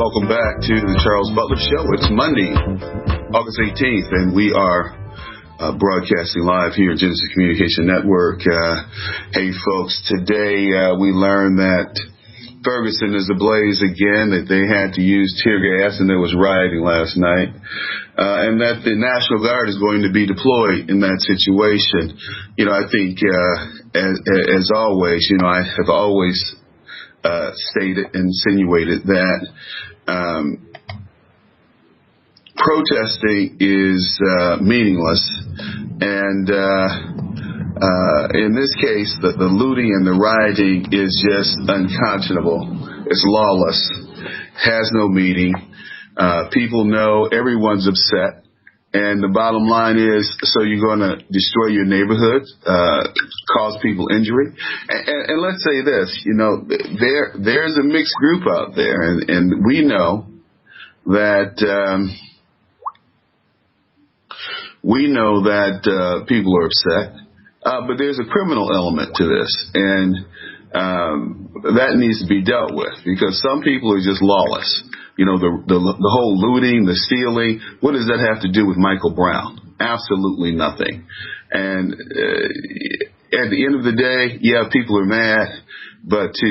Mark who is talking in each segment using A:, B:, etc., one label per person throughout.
A: welcome back to the Charles Butler Show. It's Monday, August 18th, and we are broadcasting live here at Genesis Communication Network. Hey, folks, today we learned that Ferguson is ablaze again, that they had to use tear gas and there was rioting last night, and that the National Guard is going to be deployed in that situation. You know, I think, as always, you know, I have always stated, insinuated that protesting is meaningless, and in this case, the looting and the rioting is just unconscionable. It's lawless, has no meaning. People know, everyone's upset. And the bottom line is, so you're going to destroy your neighborhood, cause people injury. And let's say this, you know, there's a mixed group out there, and we know that people are upset, but there's a criminal element to this, and that needs to be dealt with, because some people are just lawless. You know, the whole looting, the stealing, what does that have to do with Michael Brown? Absolutely nothing. And at the end of the day, yeah, people are mad, but to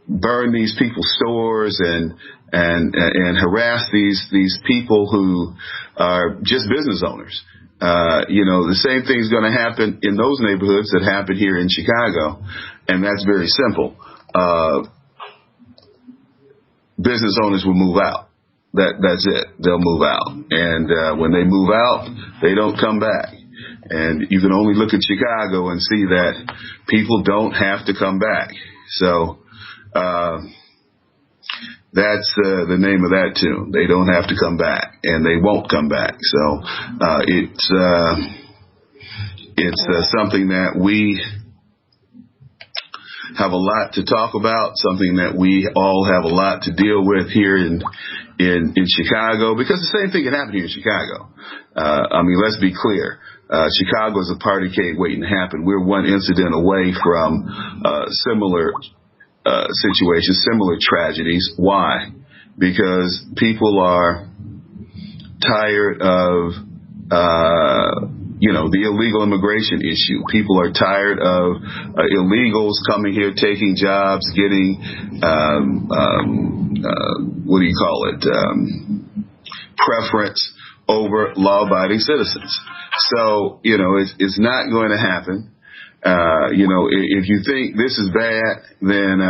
A: burn these people's stores and harass these people who are just business owners, you know, the same thing is going to happen in those neighborhoods that happen here in Chicago, and that's very simple. Business owners will move out. That's it. They'll move out. And when they move out, they don't come back. And you can only look at Chicago and see that people don't have to come back. So that's the name of that tune. They don't have to come back, and they won't come back. So it's something that we have a lot to talk about, something that we all have a lot to deal with here in Chicago, because the same thing can happen here in Chicago. I mean, let's be clear. Chicago is a party cake waiting to happen. We're one incident away from similar situations, similar tragedies. Why? Because people are tired of the illegal immigration issue. People are tired of illegals coming here, taking jobs, getting, preference over law-abiding citizens. So, you know, it's not going to happen. If you think this is bad, then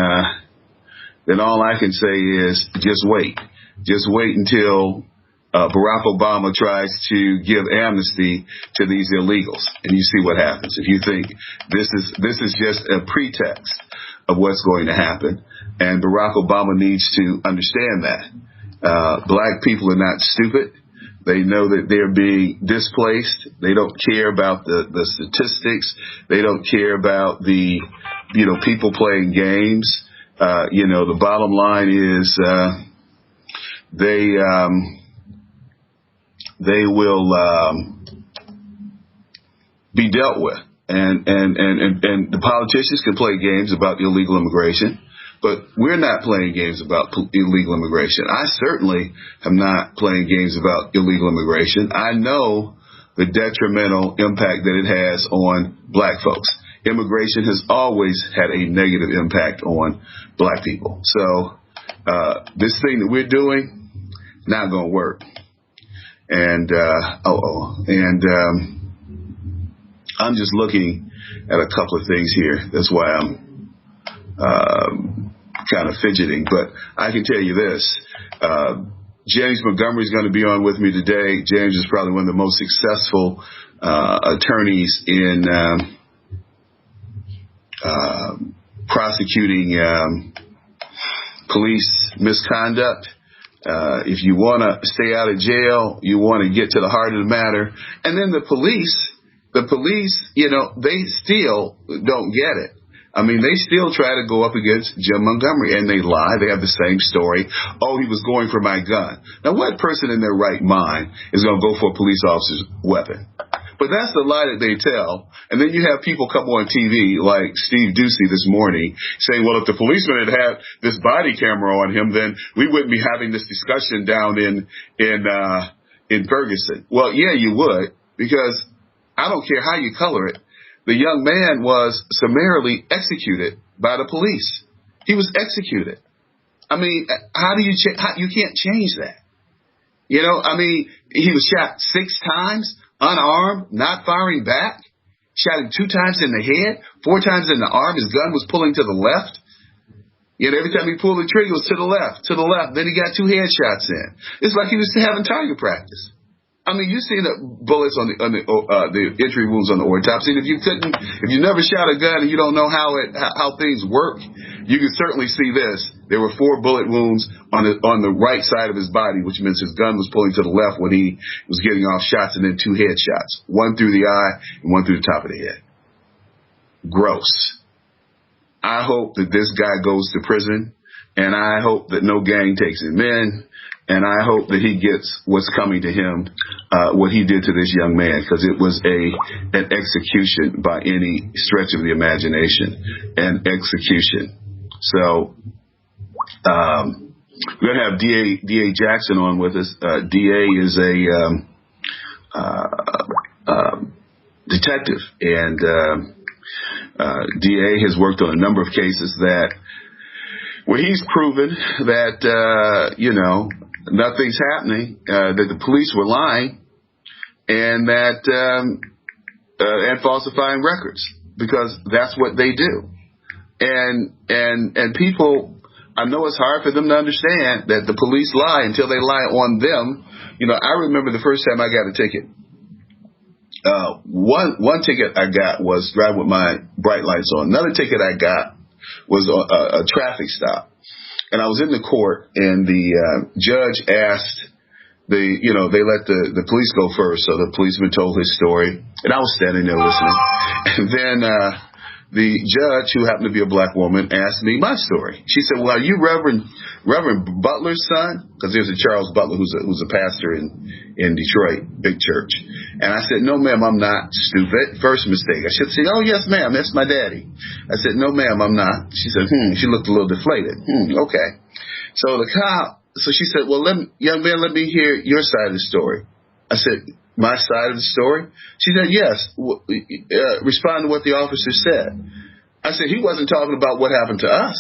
A: all I can say is just wait. Just wait until Barack Obama tries to give amnesty to these illegals, and you see what happens. If you think this is just a pretext of what's going to happen, and Barack Obama needs to understand that. Black people are not stupid. They know that they're being displaced. They don't care about the statistics. They don't care about the, people playing games. The bottom line is they will be dealt with. And the politicians can play games about illegal immigration, but we're not playing games about illegal immigration. I certainly am not playing games about illegal immigration. I know the detrimental impact that it has on black folks. Immigration has always had a negative impact on black people. So this thing that we're doing, not going to work. And I'm just looking at a couple of things here. That's why I'm kind of fidgeting. But I can tell you this. James Montgomery is going to be on with me today. James is probably one of the most successful attorneys in prosecuting police misconduct. If you want to stay out of jail, you want to get to the heart of the matter. And then the police, they still don't get it. I mean, they still try to go up against Jim Montgomery, and they lie. They have the same story. Oh, he was going for my gun. Now, what person in their right mind is going to go for a police officer's weapon? But that's the lie that they tell. And then you have people come on TV like Steve Ducey this morning saying, well, if the policeman had had this body camera on him, then we wouldn't be having this discussion down in Ferguson. Well, yeah, you would, because I don't care how you color it. The young man was summarily executed by the police. He was executed. I mean, how do you you can't change that? You know, I mean, he was shot 6 times, unarmed, not firing back. Shot him 2 times in the head, 4 times in the arm. His gun was pulling to the left. You know, every time he pulled the trigger, it was to the left, to the left. Then he got 2 headshots in. It's like he was having target practice. I mean, you've seen the bullets on the entry wounds on the autopsy. And if you never shot a gun and you don't know how things work, you can certainly see this. There were 4 bullet wounds on the right side of his body, which means his gun was pulling to the left when he was getting off shots, and then 2 headshots, 1 through the eye and 1 through the top of the head. Gross. I hope that this guy goes to prison, and I hope that no gang takes him in. And I hope that he gets what's coming to him, what he did to this young man, because it was an execution by any stretch of the imagination, an execution. So we're going to have D.A. Jackson on with us. D.A. is a detective, and D.A. has worked on a number of cases where he's proven that, nothing's happening, that the police were lying, and that and falsifying records, because that's what they do. And people, I know it's hard for them to understand that the police lie until they lie on them. You know, I remember the first time I got a ticket. One ticket I got was driving with my bright lights on. Another ticket I got was a traffic stop. And I was in the court, and the judge asked they let the police go first. So the policeman told his story, and I was standing there listening. And then the judge, who happened to be a black woman, asked me my story. She said, well, are you Reverend Butler's son? Because there's a Charles Butler who's a pastor in Detroit, big church. And I said, no, ma'am, I'm not. Stupid. First mistake. I should say, oh, yes, ma'am, that's my daddy. I said, no, ma'am, I'm not. She said, She looked a little deflated. Okay. So she said, well, young man, let me hear your side of the story. I said, my side of the story? She said, yes. Respond to what the officer said. I said, he wasn't talking about what happened to us.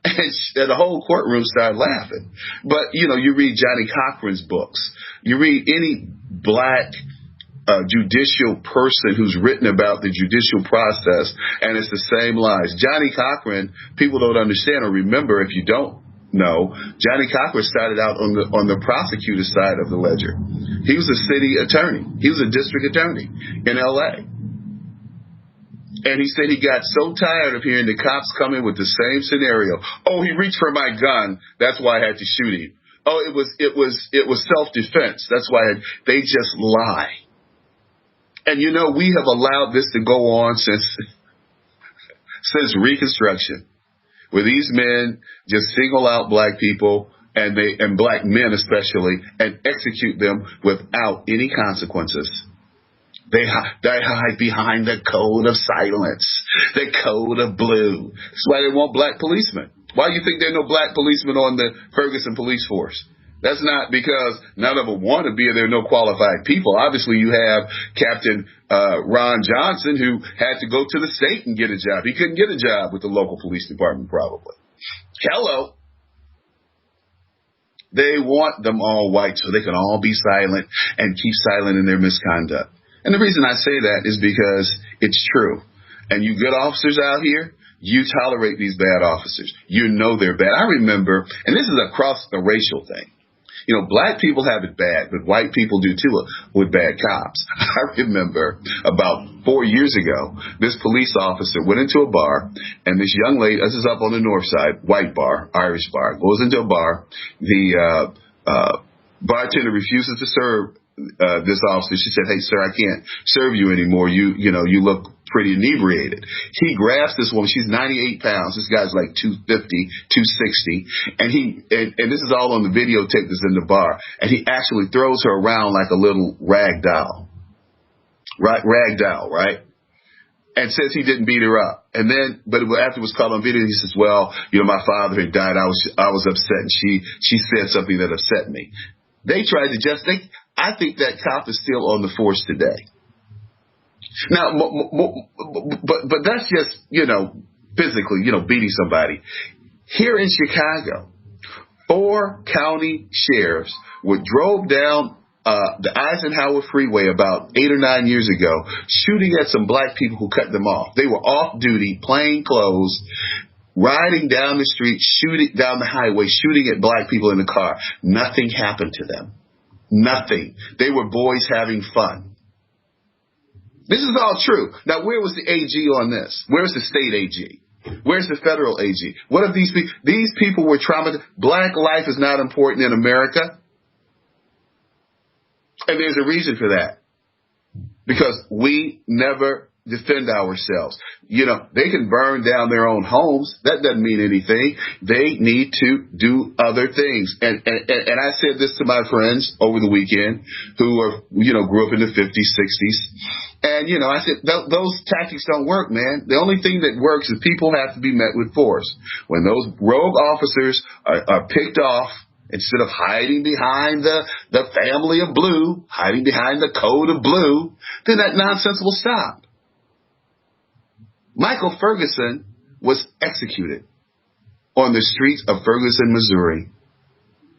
A: And the whole courtroom started laughing. But, you read Johnny Cochran's books. You read any black judicial person who's written about the judicial process, and it's the same lies. Johnny Cochran, people don't understand or remember, if you don't know, Johnny Cochran started out on the prosecutor side of the ledger. He was a city attorney. He was a district attorney in L.A. And he said he got so tired of hearing the cops come in with the same scenario. Oh, he reached for my gun. That's why I had to shoot him. Oh, it was self-defense. That's why they just lie. And we have allowed this to go on since Reconstruction, where these men just single out black people and black men especially, and execute them without any consequences. They hide behind the code of silence, the code of blue. That's why they want black policemen. Why do you think there are no black policemen on the Ferguson police force? That's not because none of them want to be. There are no qualified people. Obviously, you have Captain Ron Johnson, who had to go to the state and get a job. He couldn't get a job with the local police department, probably. Hello. They want them all white so they can all be silent and keep silent in their misconduct. And the reason I say that is because it's true. And you good officers out here, you tolerate these bad officers. You know they're bad. I remember, and this is across the racial thing. Black people have it bad, but white people do too with bad cops. I remember about 4 years ago, this police officer went into a bar, and this young lady, this is up on the north side, white bar, Irish bar, goes into a bar. The bartender refuses to serve this officer. She said, hey, sir, I can't serve you anymore. You look pretty inebriated. He grabs this woman. She's 98 pounds. This guy's like 250, 260. And this is all on the videotape that's in the bar. And he actually throws her around like a little rag doll. right, ragdoll, right? And says he didn't beat her up. And then, but after it was caught on video, he says, well, my father had died. I was upset, and she said something that upset me. They tried to I think that cop is still on the force today. Now, but that's just, physically, beating somebody. Here in Chicago, 4 county sheriffs drove down the Eisenhower Freeway about 8 or 9 years ago, shooting at some black people who cut them off. They were off duty, plain clothes, riding down the street, shooting down the highway, shooting at black people in the car. Nothing happened to them. Nothing. They were boys having fun. This is all true. Now, where was the AG on this? Where's the state AG? Where's the federal AG? What if these people were traumatized? Black life is not important in America. And there's a reason for that. Because we never defend ourselves. They can burn down their own homes. That doesn't mean anything. They need to do other things. And I said this to my friends over the weekend who are, grew up in the 50s, 60s. And, I said, those tactics don't work, man. The only thing that works is people have to be met with force. When those rogue officers are picked off, instead of hiding behind the family of blue, hiding behind the code of blue, then that nonsense will stop. Michael Ferguson was executed on the streets of Ferguson, Missouri.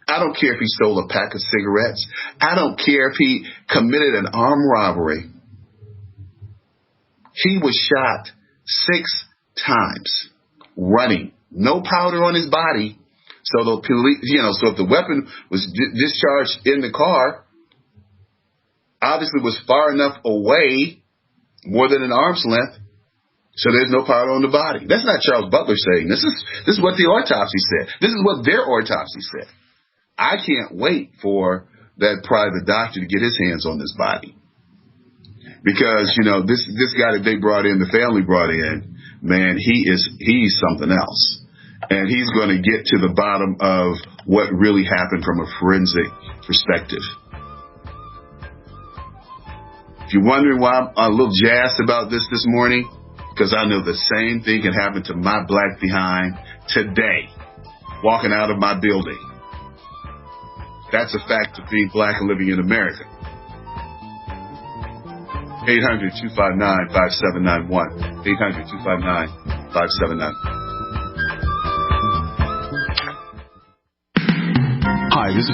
A: I don't care if he stole a pack of cigarettes. I don't care if he committed an armed robbery. He was shot 6 times, running, no powder on his body. So the police, so if the weapon was discharged in the car, obviously was far enough away, more than an arm's length, so there's no powder on the body. That's not Charles Butler saying. This is what the autopsy said. This is what their autopsy said. I can't wait for that private doctor to get his hands on this body. Because, this guy that they brought in, the family brought in, man, he's something else. And he's going to get to the bottom of what really happened from a forensic perspective. If you're wondering why I'm a little jazzed about this morning, because I know the same thing can happen to my black behind today, walking out of my building. That's a fact of being black and living in America. 800-259-5791. 800-259-5791.
B: Hi, this is